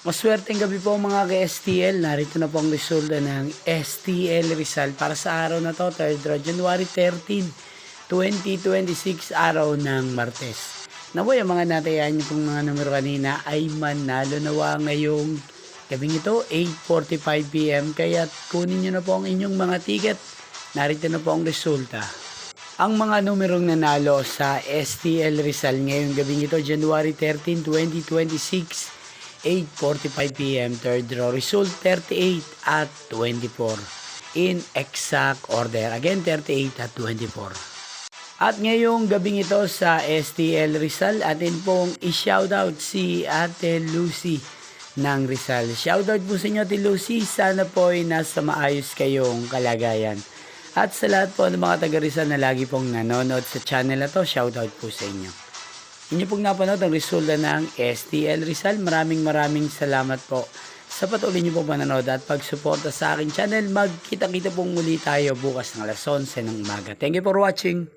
Maswerteng gabi po mga ka-STL. Narito na po ang resulta ng STL Rizal para sa araw na to, January 13, 2026, araw ng Martes. Naboy, ang mga natayan niyo pong mga numero kanina ay manalo nawa ngayong gabing ito, 8:45 PM. Kaya kunin niyo na po ang inyong mga ticket. Narito na po ang resulta. Ang mga numerong nanalo sa STL Rizal ngayong gabing ito, January 13, 2026, 8:45 PM, third draw result 38 at 24 in exact order, again 38 at 24. At ngayong gabing ito sa STL Rizal, atin pong i-shoutout si Ate Lucy ng Rizal. Shoutout po sa inyo, Ate Lucy, sana po ay nasa maayos kayong kalagayan. At sa lahat po ng mga taga Rizal na lagi pong nanonood sa channel na to, shoutout po sa inyo. Inyo pong napanood ang resulta ng STL Rizal. Maraming salamat po sa patuloy niyo pong panonood at pagsuporta sa aking channel. Magkita-kita pong muli tayo bukas ng alas 11 ng umaga. Thank you for watching.